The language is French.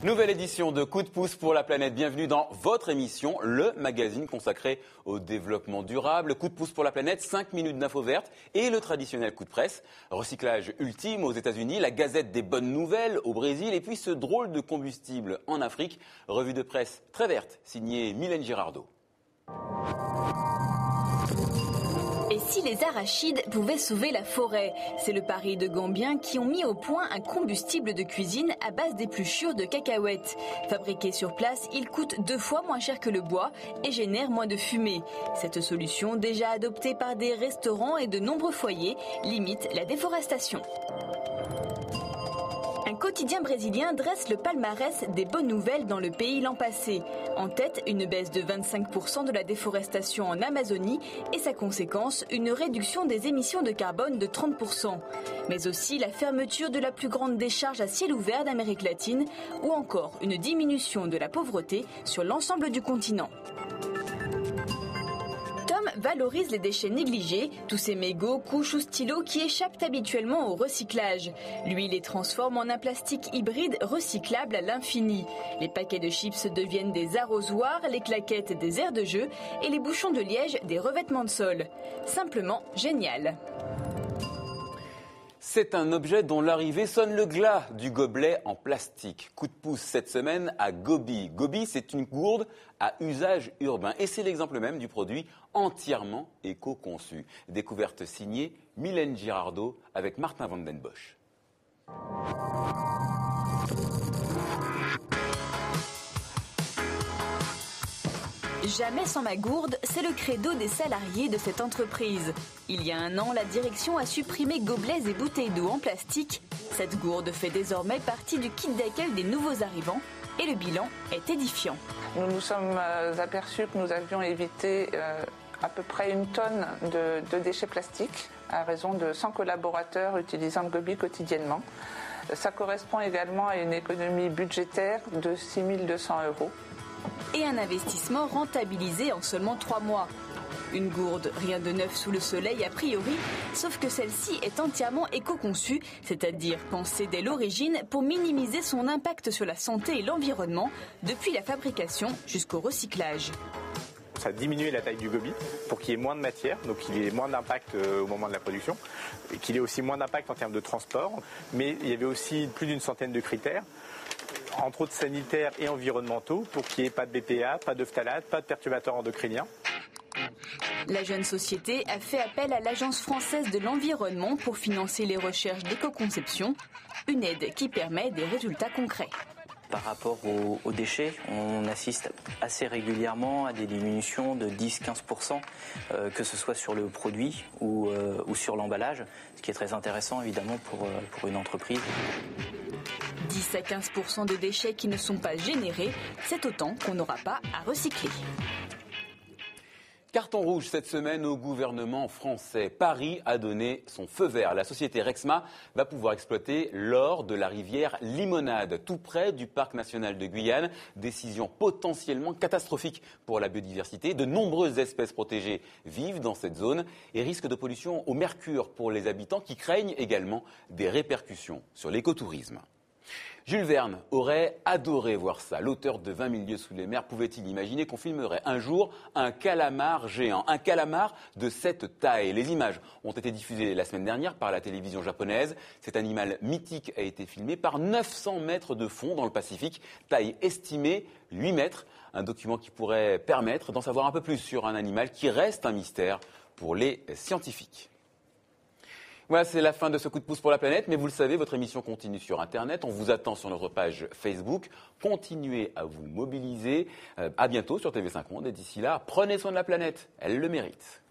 Nouvelle édition de Coup de pouce pour la planète. Bienvenue dans votre émission, le magazine consacré au développement durable. Coup de pouce pour la planète, 5 minutes d'infos vertes et le traditionnel coup de presse. Recyclage ultime aux États-Unis, la gazette des bonnes nouvelles au Brésil et puis ce drôle de combustible en Afrique. Revue de presse très verte, signée Mylène Girardot. Et si les arachides pouvaient sauver la forêt? C'est le pari de Gambiens qui ont mis au point un combustible de cuisine à base d'épluchures de cacahuètes. Fabriqué sur place, il coûte 2 fois moins cher que le bois et génère moins de fumée. Cette solution, déjà adoptée par des restaurants et de nombreux foyers, limite la déforestation. Un quotidien brésilien dresse le palmarès des bonnes nouvelles dans le pays l'an passé. En tête, une baisse de 25% de la déforestation en Amazonie et sa conséquence, une réduction des émissions de carbone de 30%. Mais aussi la fermeture de la plus grande décharge à ciel ouvert d'Amérique latine ou encore une diminution de la pauvreté sur l'ensemble du continent. Valorise les déchets négligés, tous ces mégots, couches ou stylos qui échappent habituellement au recyclage. Lui les transforme en un plastique hybride recyclable à l'infini. Les paquets de chips deviennent des arrosoirs, les claquettes des aires de jeu et les bouchons de liège des revêtements de sol. Simplement génial. C'est un objet dont l'arrivée sonne le glas du gobelet en plastique. Coup de pouce cette semaine à Gobi. Gobi, c'est une gourde à usage urbain et c'est l'exemple même du produit entièrement éco-conçu. Découverte signée Mylène Girardot avec Martin Van Den Bosch. Jamais sans ma gourde, c'est le credo des salariés de cette entreprise. Il y a 1 an, la direction a supprimé gobelets et bouteilles d'eau en plastique. Cette gourde fait désormais partie du kit d'accueil des nouveaux arrivants et le bilan est édifiant. Nous nous sommes aperçus que nous avions évité à peu près 1 tonne de déchets plastiques à raison de 100 collaborateurs utilisant le Gobi quotidiennement. Ça correspond également à une économie budgétaire de 6 200 €. Et un investissement rentabilisé en seulement 3 mois. Une gourde, rien de neuf sous le soleil a priori, sauf que celle-ci est entièrement éco-conçue, c'est-à-dire pensée dès l'origine pour minimiser son impact sur la santé et l'environnement, depuis la fabrication jusqu'au recyclage. Ça a diminué la taille du gobi pour qu'il y ait moins de matière, donc qu'il y ait moins d'impact au moment de la production, et qu'il y ait aussi moins d'impact en termes de transport. Mais il y avait aussi plus d'une centaine de critères, entre autres sanitaires et environnementaux, pour qu'il n'y ait pas de BPA, pas de phtalate, pas de perturbateurs endocriniens. La jeune société a fait appel à l'Agence française de l'environnement pour financer les recherches d'éco-conception, une aide qui permet des résultats concrets. Par rapport aux déchets, on assiste assez régulièrement à des diminutions de 10-15%, que ce soit sur le produit ou sur l'emballage, ce qui est très intéressant évidemment pour une entreprise. 10 à 15% de déchets qui ne sont pas générés, c'est autant qu'on n'aura pas à recycler. Carton rouge cette semaine au gouvernement français. Paris a donné son feu vert. La société Rexma va pouvoir exploiter l'or de la rivière Limonade, tout près du parc national de Guyane. Décision potentiellement catastrophique pour la biodiversité. De nombreuses espèces protégées vivent dans cette zone et risque de pollution au mercure pour les habitants qui craignent également des répercussions sur l'écotourisme. Jules Verne aurait adoré voir ça. L'auteur de 20 000 lieues sous les mers pouvait-il imaginer qu'on filmerait un jour un calamar géant, un calamar de cette taille? Les images ont été diffusées la semaine dernière par la télévision japonaise. Cet animal mythique a été filmé par 900 mètres de fond dans le Pacifique, taille estimée 8 mètres. Un document qui pourrait permettre d'en savoir un peu plus sur un animal qui reste un mystère pour les scientifiques. Voilà, c'est la fin de ce coup de pouce pour la planète, mais vous le savez, votre émission continue sur Internet. On vous attend sur notre page Facebook. Continuez à vous mobiliser. À bientôt sur TV5 Monde et d'ici là, prenez soin de la planète. Elle le mérite.